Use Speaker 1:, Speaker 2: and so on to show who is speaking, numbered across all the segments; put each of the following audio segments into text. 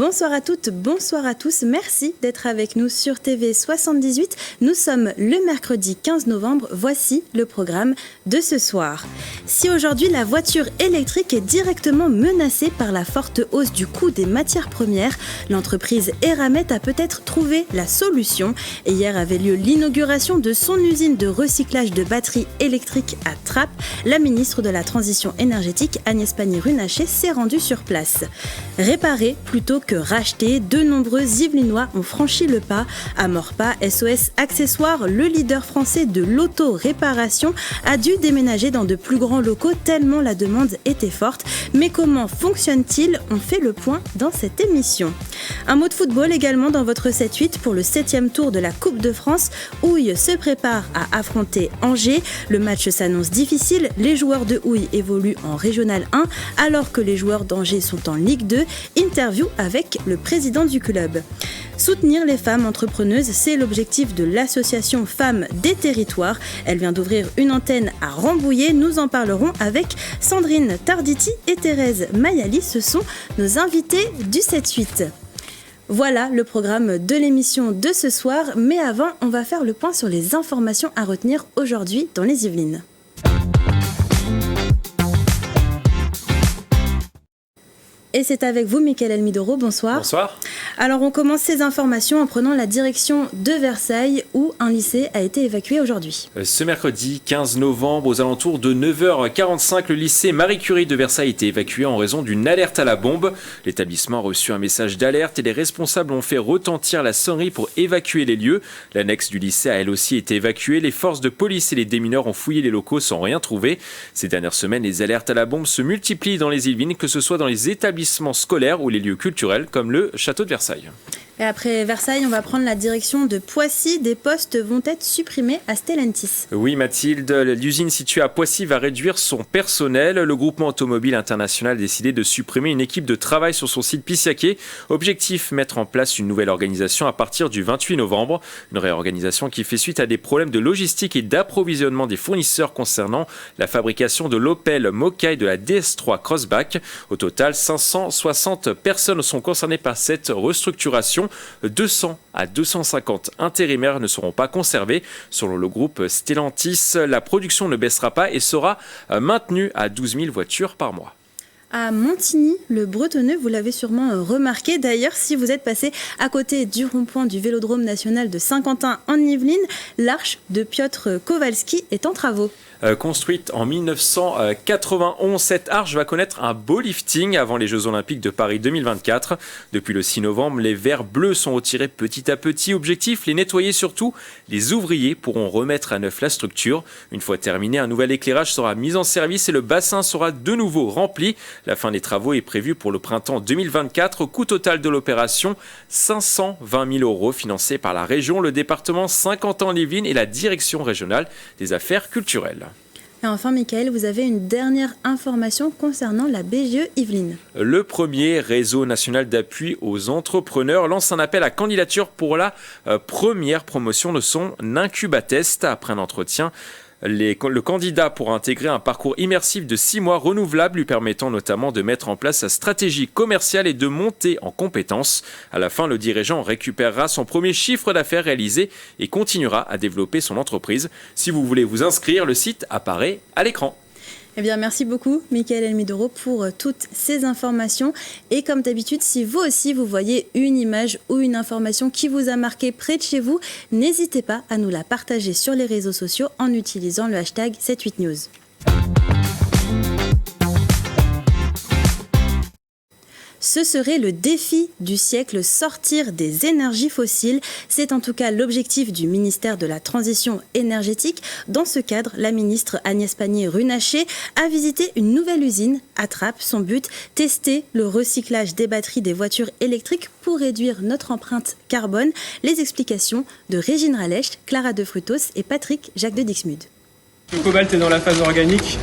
Speaker 1: Bonsoir à toutes, bonsoir à tous. Merci d'être avec nous sur TV 78. Nous sommes le mercredi 15 novembre. Voici le programme de ce soir. Si aujourd'hui la voiture électrique est directement menacée par la forte hausse du coût des matières premières, l'entreprise Eramet a peut-être trouvé la solution. Et hier avait lieu l'inauguration de son usine de recyclage de batteries électriques à Trappes. La ministre de la Transition énergétique, Agnès Pannier-Runacher, s'est rendue sur place. Réparer plutôt que racheter, de nombreux Yvelinois ont franchi le pas. À Maurepas, SOS Accessoires, le leader français de l'auto-réparation, a dû déménager dans de plus grands locaux tellement la demande était forte. Mais comment fonctionne-t-il ? On fait le point dans cette émission. Un mot de football également dans votre 7-8 pour le 7e tour de la Coupe de France. Houille se prépare à affronter Angers. Le match s'annonce difficile. Les joueurs de Houille évoluent en Régional 1 alors que les joueurs d'Angers sont en Ligue 2. Interview avec le président du club. Soutenir les femmes entrepreneuses, c'est l'objectif de l'association Femmes des Territoires. Elle vient d'ouvrir une antenne à Rambouillet. Nous en parlerons avec Sandrine Tarditi et Thérèse Mayali. Ce sont nos invités du 7-8. Voilà le programme de l'émission de ce soir. Mais avant, on va faire le point sur les informations à retenir aujourd'hui dans les Yvelines. Et c'est avec vous, Mickaël Elmidoro. Bonsoir.
Speaker 2: Bonsoir.
Speaker 1: Alors, on commence ces informations en prenant la direction de Versailles, où un lycée a été évacué aujourd'hui.
Speaker 2: Ce mercredi 15 novembre, aux alentours de 9h45, le lycée Marie Curie de Versailles a été évacué en raison d'une alerte à la bombe. L'établissement a reçu un message d'alerte et les responsables ont fait retentir la sonnerie pour évacuer les lieux. L'annexe du lycée a elle aussi été évacuée. Les forces de police et les démineurs ont fouillé les locaux sans rien trouver. Ces dernières semaines, les alertes à la bombe se multiplient dans les Yvelines, que ce soit dans les établissements scolaires ou les lieux culturels comme le château de Versailles.
Speaker 1: Et après Versailles, on va prendre la direction de Poissy. Des postes vont être supprimés à Stellantis.
Speaker 2: Oui Mathilde, l'usine située à Poissy va réduire son personnel. Le groupement automobile international a décidé de supprimer une équipe de travail sur son site Pissiaquet. Objectif, mettre en place une nouvelle organisation à partir du 28 novembre. Une réorganisation qui fait suite à des problèmes de logistique et d'approvisionnement des fournisseurs concernant la fabrication de l'Opel Mokka et de la DS3 Crossback. Au total, 560 personnes sont concernées par cette restructuration. 200 à 250 intérimaires ne seront pas conservés. Selon le groupe Stellantis, la production ne baissera pas et sera maintenue à 12 000 voitures par mois.
Speaker 1: À Montigny, le Bretonneux, vous l'avez sûrement remarqué. D'ailleurs, si vous êtes passé à côté du rond-point du Vélodrome national de Saint-Quentin en Yvelines, l'arche de Piotr Kowalski est en travaux.
Speaker 2: Construite en 1991, cette arche va connaître un beau lifting avant les Jeux Olympiques de Paris 2024. Depuis le 6 novembre, les verres bleus sont retirés petit à petit. Objectif, les nettoyer surtout. Les ouvriers pourront remettre à neuf la structure. Une fois terminé, un nouvel éclairage sera mis en service et le bassin sera de nouveau rempli. La fin des travaux est prévue pour le printemps 2024. Coût total de l'opération, 520 000 € financé par la région, le département Saint-Quentin-en-Yvelines et la direction régionale des affaires culturelles.
Speaker 1: Et enfin, Mickaël, vous avez une dernière information concernant la BGE Yvelines.
Speaker 2: Le premier réseau national d'appui aux entrepreneurs lance un appel à candidature pour la première promotion de son Incubatest. Après un entretien, le candidat pourra intégrer un parcours immersif de 6 mois renouvelable lui permettant notamment de mettre en place sa stratégie commerciale et de monter en compétences. À la fin, le dirigeant récupérera son premier chiffre d'affaires réalisé et continuera à développer son entreprise. Si vous voulez vous inscrire, le site apparaît à l'écran.
Speaker 1: Eh bien, merci beaucoup, Mickaël Elmidoro, pour toutes ces informations. Et comme d'habitude, si vous aussi, vous voyez une image ou une information qui vous a marqué près de chez vous, n'hésitez pas à nous la partager sur les réseaux sociaux en utilisant le hashtag 78news. Ce serait le défi du siècle, sortir des énergies fossiles. C'est en tout cas l'objectif du ministère de la Transition énergétique. Dans ce cadre, la ministre Agnès Pannier-Runacher a visité une nouvelle usine à Trappes. Son but, tester le recyclage des batteries des voitures électriques pour réduire notre empreinte carbone. Les explications de Régine Ralech, Clara de Frutos et Patrick Jacques de Dixmude.
Speaker 3: Le cobalt est dans la phase organique.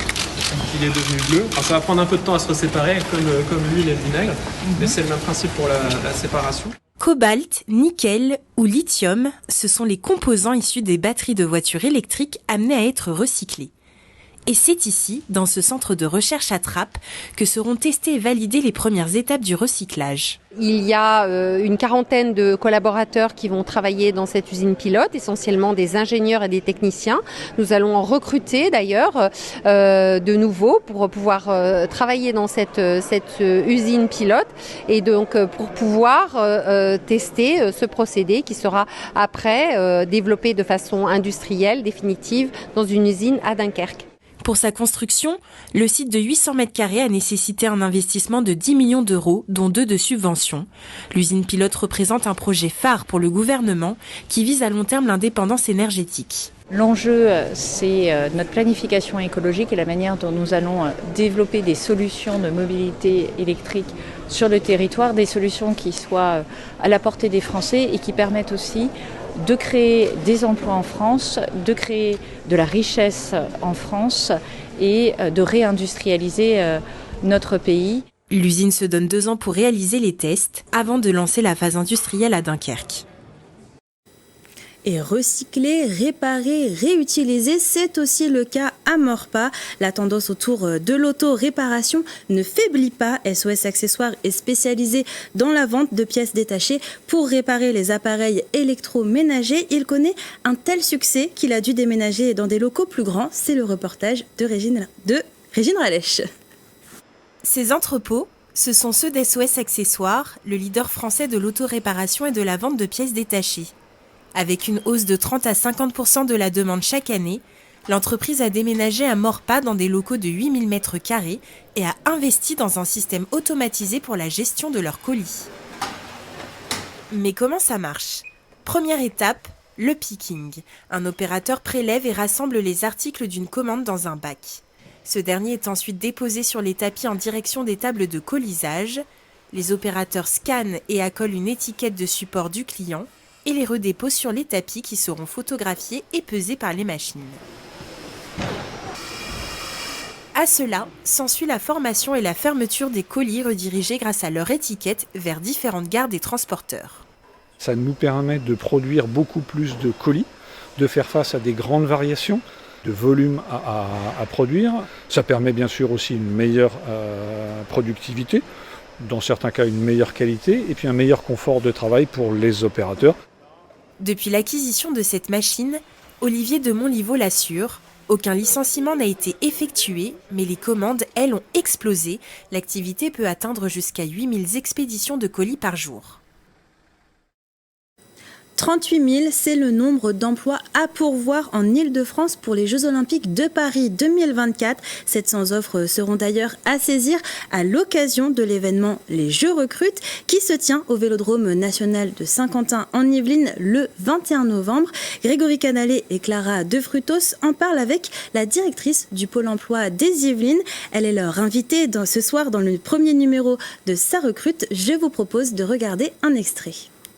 Speaker 3: Il est devenu bleu. Alors ça va prendre un peu de temps à se séparer, comme l'huile et le vinaigre, mais c'est le même principe pour la séparation.
Speaker 4: Cobalt, nickel ou lithium, ce sont les composants issus des batteries de voitures électriques amenés à être recyclés. Et c'est ici, dans ce centre de recherche à Trappes, que seront testées et validées les premières étapes du recyclage.
Speaker 5: Il y a une quarantaine de collaborateurs qui vont travailler dans cette usine pilote, essentiellement des ingénieurs et des techniciens. Nous allons en recruter d'ailleurs de nouveaux pour pouvoir travailler dans cette usine pilote et donc pour pouvoir tester ce procédé qui sera après développé de façon industrielle, définitive, dans une usine à Dunkerque.
Speaker 4: Pour sa construction, le site de 800 m² a nécessité un investissement de 10 millions d'euros, dont 2 de subventions. L'usine pilote représente un projet phare pour le gouvernement qui vise à long terme l'indépendance énergétique.
Speaker 6: L'enjeu, c'est notre planification écologique et la manière dont nous allons développer des solutions de mobilité électrique sur le territoire, des solutions qui soient à la portée des Français et qui permettent aussi de créer des emplois en France, de créer de la richesse en France et de réindustrialiser notre pays.
Speaker 4: L'usine se donne 2 ans pour réaliser les tests avant de lancer la phase industrielle à Dunkerque.
Speaker 1: Et recycler, réparer, réutiliser, c'est aussi le cas à Maurepas. La tendance autour de l'auto-réparation ne faiblit pas. SOS Accessoires est spécialisé dans la vente de pièces détachées pour réparer les appareils électroménagers. Il connaît un tel succès qu'il a dû déménager dans des locaux plus grands. C'est le reportage de Régine Ralèche.
Speaker 4: Ces entrepôts, ce sont ceux d'SOS Accessoires, le leader français de l'auto-réparation et de la vente de pièces détachées. Avec une hausse de 30 à 50% de la demande chaque année, l'entreprise a déménagé à Maurepas dans des locaux de 8000 m² et a investi dans un système automatisé pour la gestion de leurs colis. Mais comment ça marche ? Première étape, le picking. Un opérateur prélève et rassemble les articles d'une commande dans un bac. Ce dernier est ensuite déposé sur les tapis en direction des tables de colisage. Les opérateurs scannent et accolent une étiquette de support du client et les redéposent sur les tapis qui seront photographiés et pesés par les machines. À cela, s'ensuit la formation et la fermeture des colis redirigés grâce à leur étiquette vers différentes gares des transporteurs.
Speaker 7: Ça nous permet de produire beaucoup plus de colis, de faire face à des grandes variations de volume à produire. Ça permet bien sûr aussi une meilleure productivité, dans certains cas une meilleure qualité et puis un meilleur confort de travail pour les opérateurs.
Speaker 4: Depuis l'acquisition de cette machine, Olivier de Montlivaud l'assure, aucun licenciement n'a été effectué, mais les commandes, elles, ont explosé. L'activité peut atteindre jusqu'à 8000 expéditions de colis par jour.
Speaker 1: 38 000, c'est le nombre d'emplois à pourvoir en Ile-de-France pour les Jeux Olympiques de Paris 2024. 700 offres seront d'ailleurs à saisir à l'occasion de l'événement Les Jeux recrutent qui se tient au Vélodrome national de Saint-Quentin en Yvelines le 21 novembre. Grégory Canalet et Clara Defrutos en parlent avec la directrice du Pôle emploi des Yvelines. Elle est leur invitée ce soir dans le premier numéro de Ça recrute. Je vous propose de regarder un extrait.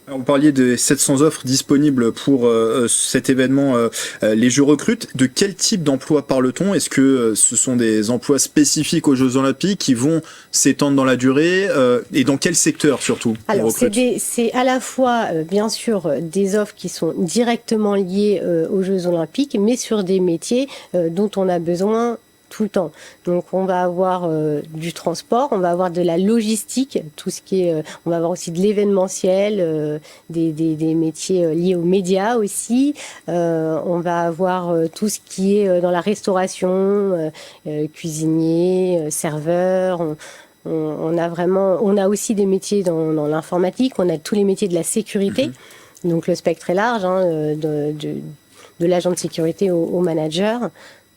Speaker 8: Vous parliez des 700 offres disponibles pour cet événement Les Jeux recrutent. De quel type d'emploi parle-t-on ? Est-ce que ce sont des emplois spécifiques aux Jeux Olympiques qui vont s'étendre dans la durée et dans quel secteur surtout ?
Speaker 9: Alors c'est à la fois bien sûr des offres qui sont directement liées aux Jeux Olympiques, mais sur des métiers dont on a besoin tout le temps. Donc on va avoir du transport, on va avoir de la logistique, tout ce qui est, on va avoir aussi de l'événementiel, des métiers liés aux médias aussi. On va avoir tout ce qui est dans la restauration, cuisinier, serveur. On a aussi des métiers dans l'informatique. On a tous les métiers de la sécurité. Donc le spectre est large, de l'agent de sécurité au manager.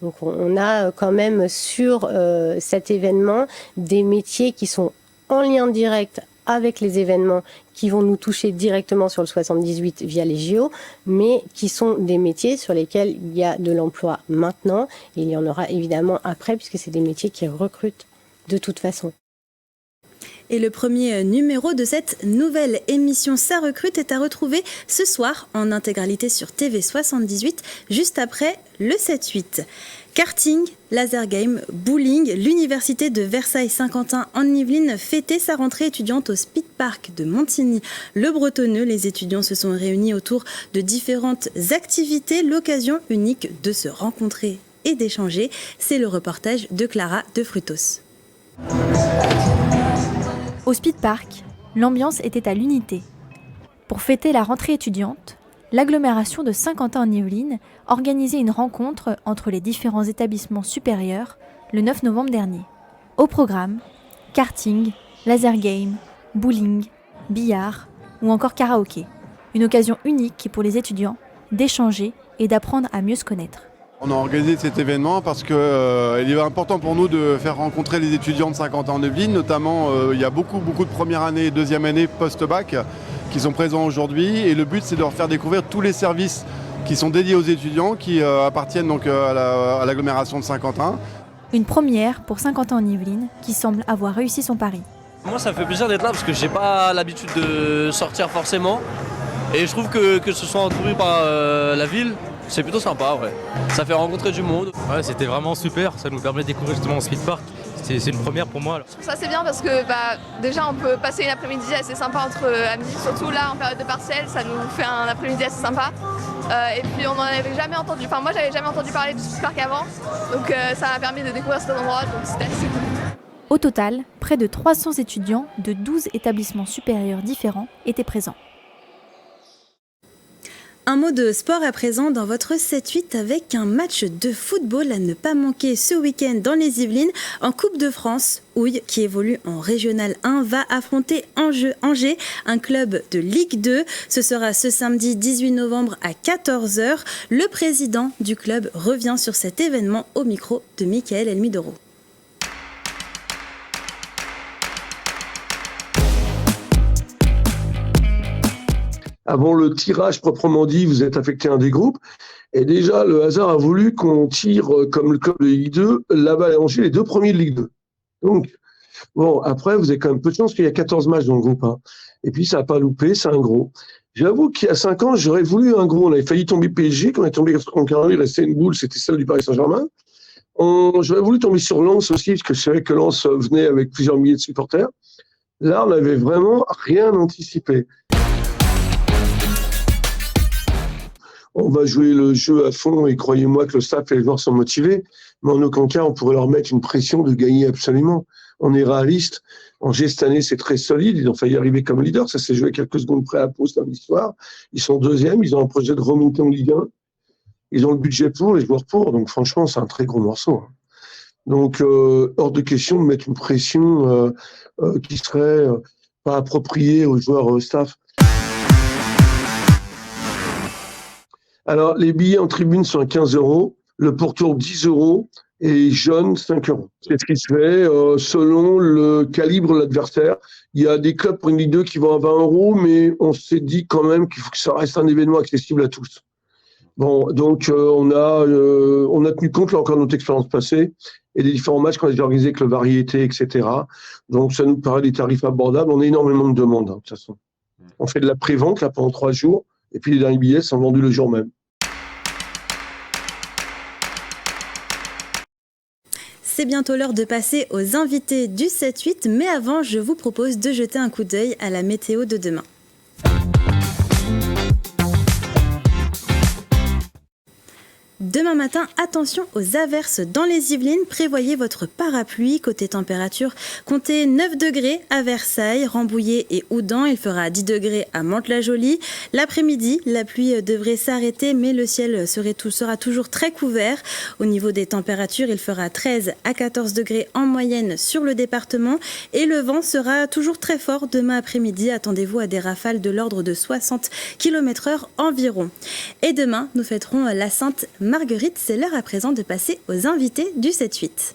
Speaker 9: Donc on a quand même sur cet événement des métiers qui sont en lien direct avec les événements qui vont nous toucher directement sur le 78 via les JO, mais qui sont des métiers sur lesquels il y a de l'emploi maintenant et il y en aura évidemment après puisque c'est des métiers qui recrutent de toute façon.
Speaker 1: Et le premier numéro de cette nouvelle émission Ça recrute est à retrouver ce soir en intégralité sur TV78, juste après le 7-8. Karting, laser game, bowling, l'université de Versailles-Saint-Quentin en Yvelines fêtait sa rentrée étudiante au Speed Park de Montigny-le-Bretonneux. Les étudiants se sont réunis autour de différentes activités, l'occasion unique de se rencontrer et d'échanger. C'est le reportage de Clara de Frutos.
Speaker 10: Au Speed Park, l'ambiance était à l'unité. Pour fêter la rentrée étudiante, l'agglomération de Saint-Quentin-en-Yvelines organisait une rencontre entre les différents établissements supérieurs le 9 novembre dernier. Au programme, karting, laser game, bowling, billard ou encore karaoké. Une occasion unique pour les étudiants d'échanger et d'apprendre à mieux se connaître.
Speaker 11: On a organisé cet événement parce qu'il est important pour nous de faire rencontrer les étudiants de Saint-Quentin-en-Yvelines. Notamment, il y a beaucoup de première année et deuxième année post-bac qui sont présents aujourd'hui. Et le but, c'est de leur faire découvrir tous les services qui sont dédiés aux étudiants, qui appartiennent donc à l'agglomération de Saint-Quentin.
Speaker 10: Une première pour Saint-Quentin-en-Yvelines qui semble avoir réussi son pari.
Speaker 12: Moi, ça me fait plaisir d'être là parce que j'ai pas l'habitude de sortir forcément. Et je trouve que ce soit entouré par la ville, c'est plutôt sympa, ouais. Ça fait rencontrer du monde.
Speaker 13: Ouais, c'était vraiment super, ça nous permet de découvrir justement le Speed Park. C'est une première pour moi.
Speaker 14: Je trouve ça c'est bien parce que déjà on peut passer une après-midi assez sympa entre amis, surtout là en période de partiel, ça nous fait un après-midi assez sympa. Et puis on n'en avait jamais entendu, moi j'avais jamais entendu parler du Speed Park avant, donc ça m'a permis de découvrir cet endroit, donc c'était assez cool.
Speaker 10: Au total, près de 300 étudiants de 12 établissements supérieurs différents étaient présents.
Speaker 1: Un mot de sport à présent dans votre 7-8 avec un match de football à ne pas manquer ce week-end dans les Yvelines. En Coupe de France, Houille, qui évolue en Régional 1, va affronter Angers, un club de Ligue 2. Ce sera ce samedi 18 novembre à 14h. Le président du club revient sur cet événement au micro de Mickaël Elmidoro.
Speaker 15: Avant le tirage proprement dit, vous êtes affecté à un des groupes. Et déjà, le hasard a voulu qu'on tire, comme le club de Ligue 2, Laval et Angers, les deux premiers de Ligue 2. Donc, bon, après, vous avez quand même peu de chance qu'il y a 14 matchs dans le groupe. Et puis, ça n'a pas loupé, c'est un gros. J'avoue qu'il y a 5 ans, j'aurais voulu un gros. On avait failli tomber PSG. Quand on est tombé contre Carole, il restait une boule, c'était celle du Paris Saint-Germain. J'aurais voulu tomber sur Lens aussi, parce que c'est vrai que Lens venait avec plusieurs milliers de supporters. Là, on n'avait vraiment rien anticipé. On va jouer le jeu à fond et croyez-moi que le staff et les joueurs sont motivés, mais en aucun cas on pourrait leur mettre une pression de gagner absolument. On est réaliste. Angers cette année c'est très solide, ils ont failli arriver comme leader, ça s'est joué quelques secondes près à pause dans l'histoire. Ils sont deuxièmes, ils ont un projet de remonter en Ligue 1, ils ont le budget pour, les joueurs pour, donc franchement c'est un très gros morceau. Donc hors de question de mettre une pression qui serait pas appropriée aux joueurs staff. Alors, les billets en tribune sont à 15 €, le pourtour 10 € et jaune 5 €. C'est ce qui se fait selon le calibre de l'adversaire. Il y a des clubs pour une Ligue 2 qui vont à 20 €, mais on s'est dit quand même qu'il faut que ça reste un événement accessible à tous. Bon, donc on a tenu compte là encore de notre expérience passée et des différents matchs qu'on a déjà organisés avec le variété, etc. Donc ça nous paraît des tarifs abordables. On a énormément de demandes, de toute façon. On fait de la pré-vente là pendant 3 jours. Et puis les derniers billets sont vendus le jour même.
Speaker 1: C'est bientôt l'heure de passer aux invités du 7-8, mais avant, je vous propose de jeter un coup d'œil à la météo de demain. Demain matin, attention aux averses dans les Yvelines. Prévoyez votre parapluie. Côté température, comptez 9 degrés à Versailles, Rambouillet et Houdan. Il fera 10 degrés à Mantes-la-Jolie. L'après-midi, la pluie devrait s'arrêter, mais le ciel sera toujours très couvert. Au niveau des températures, il fera 13 à 14 degrés en moyenne sur le département. Et le vent sera toujours très fort demain après-midi. Attendez-vous à des rafales de l'ordre de 60 km/h environ. Et demain, nous fêterons la Sainte Marguerite, c'est l'heure à présent de passer aux invités du 7-8.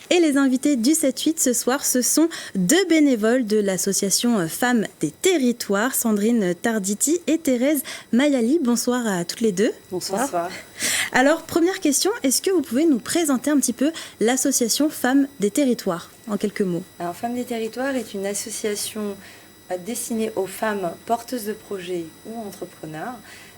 Speaker 1: Et les invités du 7-8 ce soir, ce sont deux bénévoles de l'association Femmes des Territoires, Sandrine Tarditi et Thérèse Mayali. Bonsoir à toutes les deux.
Speaker 16: Bonsoir. Bonsoir.
Speaker 1: Alors, première question, est-ce que vous pouvez nous présenter un petit peu l'association Femmes des Territoires, en quelques mots?
Speaker 16: Alors, Femmes des Territoires est une association destinée aux femmes porteuses de projets ou entrepreneurs.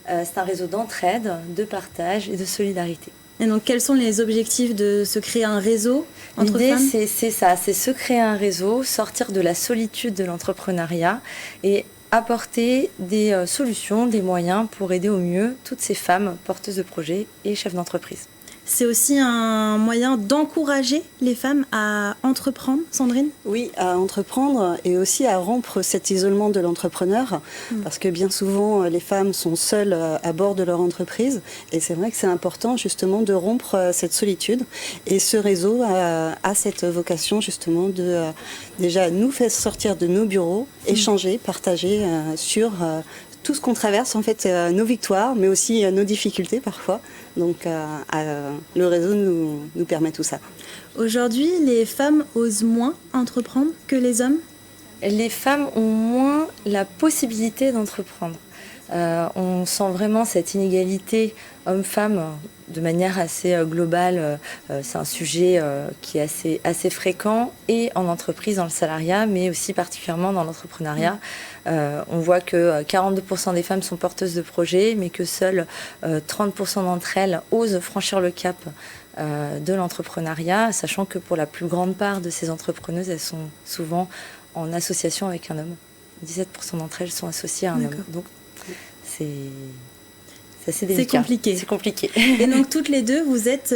Speaker 16: C'est un réseau d'entraide, de partage et de solidarité.
Speaker 1: Et donc, quels sont les objectifs de se créer un réseau entre femmes ?
Speaker 16: L'idée, c'est ça, c'est se créer un réseau, sortir de la solitude de l'entrepreneuriat et apporter des solutions, des moyens pour aider au mieux toutes ces femmes porteuses de projets et chefs d'entreprise.
Speaker 1: C'est aussi un moyen d'encourager les femmes à entreprendre, Sandrine ?
Speaker 17: Oui, à entreprendre et aussi à rompre cet isolement de l'entrepreneur, parce que bien souvent, les femmes sont seules à bord de leur entreprise, et c'est vrai que c'est important justement de rompre cette solitude. Et ce réseau a cette vocation justement de déjà nous faire sortir de nos bureaux, échanger, partager sur tout ce qu'on traverse, en fait, nos victoires, mais aussi nos difficultés parfois. Donc le réseau nous permet tout ça.
Speaker 1: Aujourd'hui, les femmes osent moins entreprendre que les hommes ?
Speaker 16: Les femmes ont moins la possibilité d'entreprendre. On sent vraiment cette inégalité homme-femme de manière assez globale. C'est un sujet qui est assez fréquent et en entreprise, dans le salariat, mais aussi particulièrement dans l'entrepreneuriat. On voit que 42% des femmes sont porteuses de projets, mais que seules 30% d'entre elles osent franchir le cap de l'entrepreneuriat, sachant que pour la plus grande part de ces entrepreneuses, elles sont souvent en association avec un homme. 17% d'entre elles sont associées à un homme. Donc, c'est assez délicat.
Speaker 1: C'est compliqué. Et donc, toutes les deux, vous êtes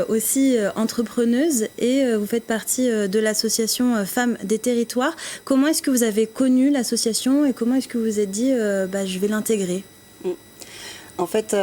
Speaker 1: aussi entrepreneuses et vous faites partie de l'association Femmes des Territoires. Comment est-ce que vous avez connu l'association et comment est-ce que vous vous êtes dit je vais l'intégrer ?
Speaker 17: En fait,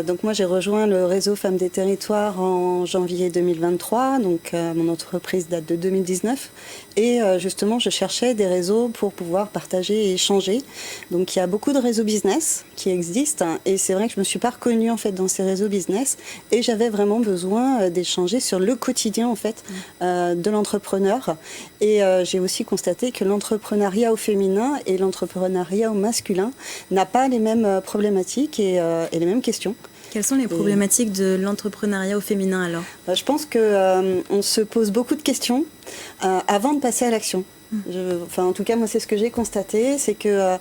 Speaker 17: donc moi j'ai rejoint le réseau Femmes des Territoires en janvier 2023, donc mon entreprise date de 2019 et justement je cherchais des réseaux pour pouvoir partager et échanger. Donc il y a beaucoup de réseaux business qui existent et c'est vrai que je me suis pas reconnue en fait dans ces réseaux business et j'avais vraiment besoin d'échanger sur le quotidien en fait de l'entrepreneur et j'ai aussi constaté que l'entrepreneuriat au féminin et l'entrepreneuriat au masculin n'a pas les mêmes problématiques et les mêmes questions.
Speaker 1: Quelles sont les problématiques de l'entrepreneuriat au féminin alors ?
Speaker 17: Je pense qu'on se pose beaucoup de questions avant de passer à l'action. En tout cas, moi, c'est ce que j'ai constaté, c'est que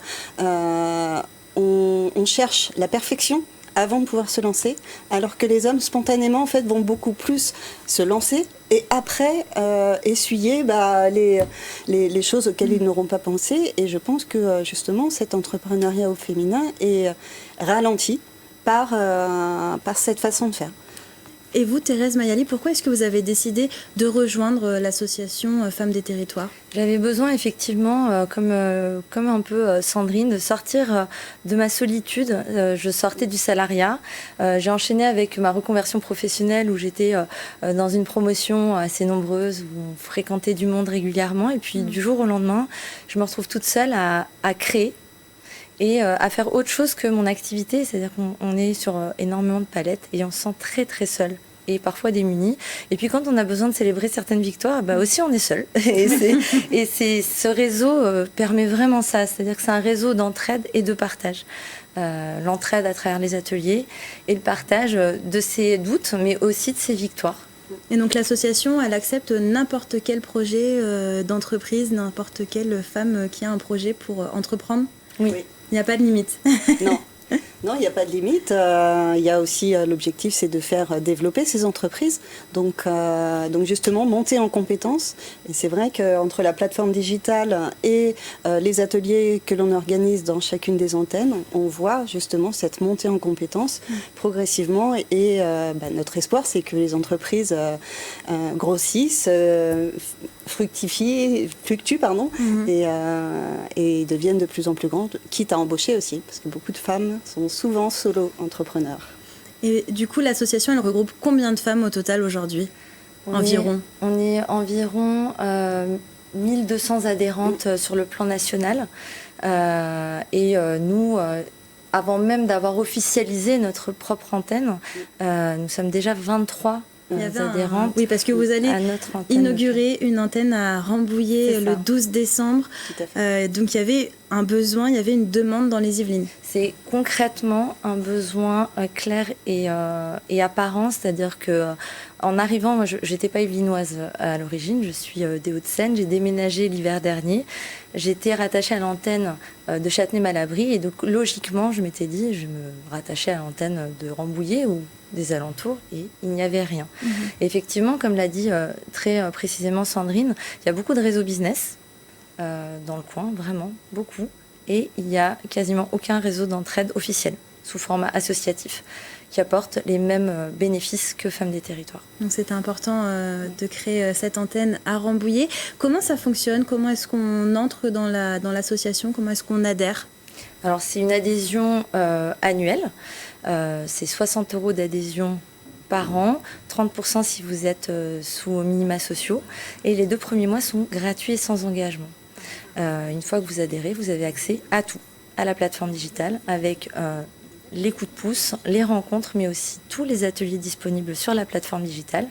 Speaker 17: on cherche la perfection avant de pouvoir se lancer, alors que les hommes, spontanément, en fait, vont beaucoup plus se lancer et après essuyer les choses auxquelles ils n'auront pas pensé. Et je pense que, justement, cet entrepreneuriat au féminin est ralenti par cette façon de faire.
Speaker 1: Et vous, Thérèse Mayali, pourquoi est-ce que vous avez décidé de rejoindre l'association Femmes des Territoires ?
Speaker 16: J'avais besoin effectivement, comme un peu Sandrine, de sortir de ma solitude. Je sortais du salariat. J'ai enchaîné avec ma reconversion professionnelle où j'étais dans une promotion assez nombreuse, où on fréquentait du monde régulièrement. Et puis du jour au lendemain, je me retrouve toute seule à créer et à faire autre chose que mon activité. C'est-à-dire qu'on est sur énormément de palettes et on se sent très très seul et parfois démunis. Et puis quand on a besoin de célébrer certaines victoires, aussi on est seul. Et ce réseau permet vraiment ça. C'est-à-dire que c'est un réseau d'entraide et de partage. L'entraide à travers les ateliers et le partage de ses doutes, mais aussi de ses victoires.
Speaker 1: Et donc l'association, elle accepte n'importe quel projet d'entreprise, n'importe quelle femme qui a un projet pour entreprendre ?
Speaker 16: Oui.
Speaker 1: Il n'y a pas de limite.
Speaker 17: Non, il n'y a pas de limite. Il y a aussi l'objectif, c'est de faire développer ces entreprises. Donc justement, monter en compétences. Et c'est vrai qu'entre la plateforme digitale et les ateliers que l'on organise dans chacune des antennes, on voit justement cette montée en compétences progressivement. Et notre espoir, c'est que les entreprises grossissent, fluctuent, et deviennent de plus en plus grandes, quitte à embaucher aussi, parce que beaucoup de femmes sont souvent solo-entrepreneurs.
Speaker 1: Et du coup, l'association, elle regroupe combien de femmes au total aujourd'hui ? Environ.
Speaker 16: On est environ 1200 adhérentes sur le plan national. Nous, avant même d'avoir officialisé notre propre antenne, nous sommes déjà 23 adhérentes.
Speaker 1: Oui, parce que vous allez inaugurer une antenne à Rambouillet le 12 décembre. Donc il y avait un besoin, il y avait une demande dans les Yvelines.
Speaker 16: C'est concrètement un besoin clair et apparent, c'est-à-dire que en arrivant, moi je n'étais pas yvelinoise à l'origine, je suis des Hauts-de-Seine, j'ai déménagé l'hiver dernier, j'étais rattachée à l'antenne de Châtenay-Malabry et donc logiquement je m'étais dit je me rattachais à l'antenne de Rambouillet ou des alentours et il n'y avait rien. Effectivement, comme l'a dit très précisément Sandrine, il y a beaucoup de réseaux business dans le coin, vraiment beaucoup. Et il n'y a quasiment aucun réseau d'entraide officiel sous format associatif qui apporte les mêmes bénéfices que Femmes des Territoires.
Speaker 1: Donc c'était important de créer cette antenne à Rambouillet. Comment ça fonctionne? Comment est-ce qu'on entre dans l'association? Comment est-ce qu'on adhère?
Speaker 16: Alors c'est une adhésion annuelle, c'est 60 € d'adhésion par an, 30% si vous êtes sous minima sociaux, et les 2 premiers mois sont gratuits et sans engagement. Une fois que vous adhérez, vous avez accès à tout, à la plateforme digitale, avec les coups de pouce, les rencontres, mais aussi tous les ateliers disponibles sur la plateforme digitale,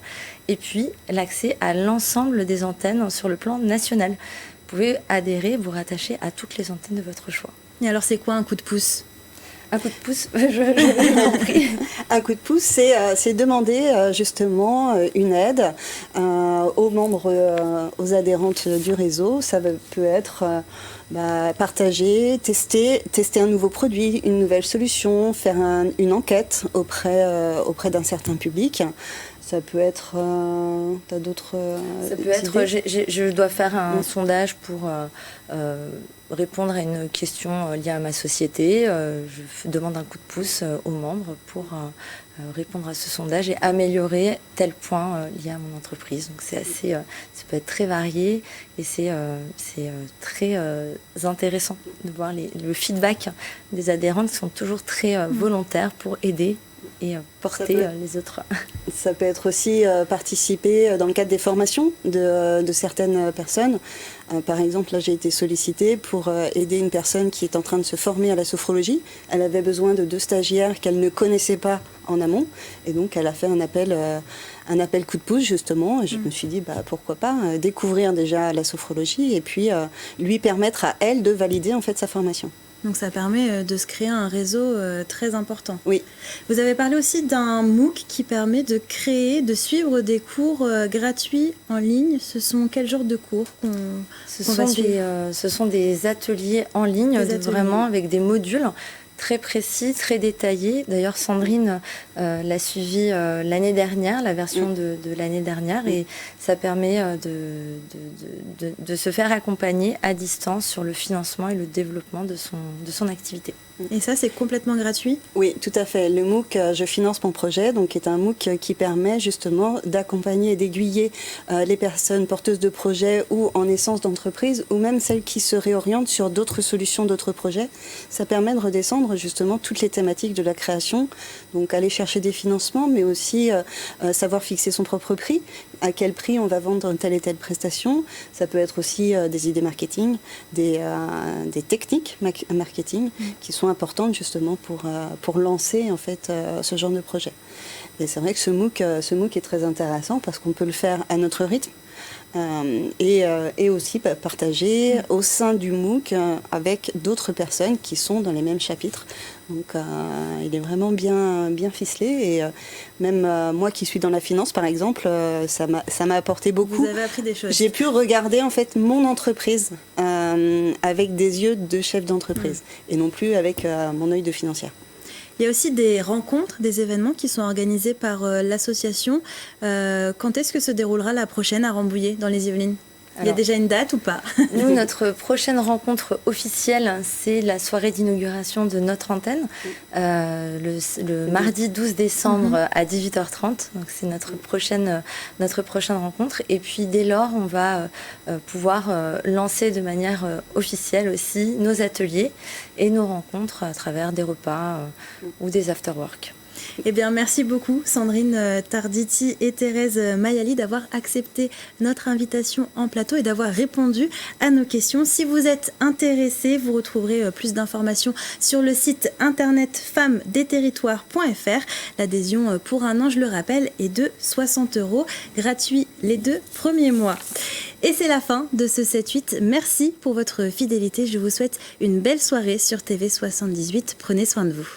Speaker 16: et puis l'accès à l'ensemble des antennes sur le plan national. Vous pouvez adhérer, vous rattacher à toutes les antennes de votre choix.
Speaker 1: Et alors c'est quoi un coup de pouce?
Speaker 16: Un coup de pouce, je compris.
Speaker 17: Un coup de pouce, c'est demander justement une aide aux membres, aux adhérentes du réseau. Ça peut être partager, tester un nouveau produit, une nouvelle solution, faire une enquête auprès d'un certain public. Ça peut être... t'as d'autres...
Speaker 16: Ça peut être... Je dois faire un sondage pour répondre à une question liée à ma société. Je demande un coup de pouce aux membres pour répondre à ce sondage et améliorer tel point lié à mon entreprise. Donc c'est assez... ça peut être très varié et c'est très intéressant de voir le feedback des adhérents qui sont toujours très volontaires pour aider et porter les autres.
Speaker 17: Ça peut être aussi participer dans le cadre des formations de certaines personnes. Par exemple, là j'ai été sollicitée pour aider une personne qui est en train de se former à la sophrologie. Elle avait besoin de 2 stagiaires qu'elle ne connaissait pas en amont. Et donc elle a fait un appel coup de pouce justement. Et je me suis dit pourquoi pas découvrir déjà la sophrologie et puis lui permettre à elle de valider en fait sa formation.
Speaker 1: Donc ça permet de se créer un réseau très important.
Speaker 17: Oui.
Speaker 1: Vous avez parlé aussi d'un MOOC qui permet de suivre des cours gratuits en ligne. Ce sont quel genre de cours
Speaker 16: Ce sont des ateliers en ligne, vraiment avec des modules très précis, très détaillé. D'ailleurs, Sandrine l'a suivi l'année dernière, la version de l'année dernière, et ça permet de se faire accompagner à distance sur le financement et le développement de son activité.
Speaker 1: Et ça, c'est complètement gratuit ?
Speaker 17: Oui, tout à fait. Le MOOC Je finance mon projet, donc est un MOOC qui permet justement d'accompagner et d'aiguiller les personnes porteuses de projets ou en essence d'entreprise, ou même celles qui se réorientent sur d'autres solutions, d'autres projets. Ça permet de redescendre justement toutes les thématiques de la création, donc aller chercher des financements, mais aussi savoir fixer son propre prix, à quel prix on va vendre telle et telle prestation. Ça peut être aussi des idées marketing, des techniques marketing qui sont importantes justement pour lancer en fait ce genre de projet. Et c'est vrai que ce MOOC est très intéressant parce qu'on peut le faire à notre rythme et aussi partager au sein du MOOC avec d'autres personnes qui sont dans les mêmes chapitres. Donc il est vraiment bien ficelé et même moi qui suis dans la finance par exemple, ça m'a apporté beaucoup.
Speaker 1: Vous avez appris des choses.
Speaker 17: J'ai pu regarder en fait mon entreprise avec des yeux de chef d'entreprise et non plus avec mon œil de financière.
Speaker 1: Il y a aussi des rencontres, des événements qui sont organisés par l'association. Quand est-ce que se déroulera la prochaine à Rambouillet, dans les Yvelines ? Il y a déjà une date ou pas ?
Speaker 16: Nous, notre prochaine rencontre officielle, c'est la soirée d'inauguration de notre antenne, le mardi 12 décembre à 18h30. Donc c'est notre prochaine rencontre. Et puis dès lors, on va pouvoir lancer de manière officielle aussi nos ateliers et nos rencontres à travers des repas ou des after-work.
Speaker 1: Eh bien, merci beaucoup Sandrine Tarditi et Thérèse Mayali d'avoir accepté notre invitation en plateau et d'avoir répondu à nos questions. Si vous êtes intéressés, vous retrouverez plus d'informations sur le site internet femmesdesterritoires.fr. L'adhésion pour un an, je le rappelle, est de 60 €, gratuit les 2 premiers mois. Et c'est la fin de ce 7-8. Merci pour votre fidélité. Je vous souhaite une belle soirée sur TV78. Prenez soin de vous.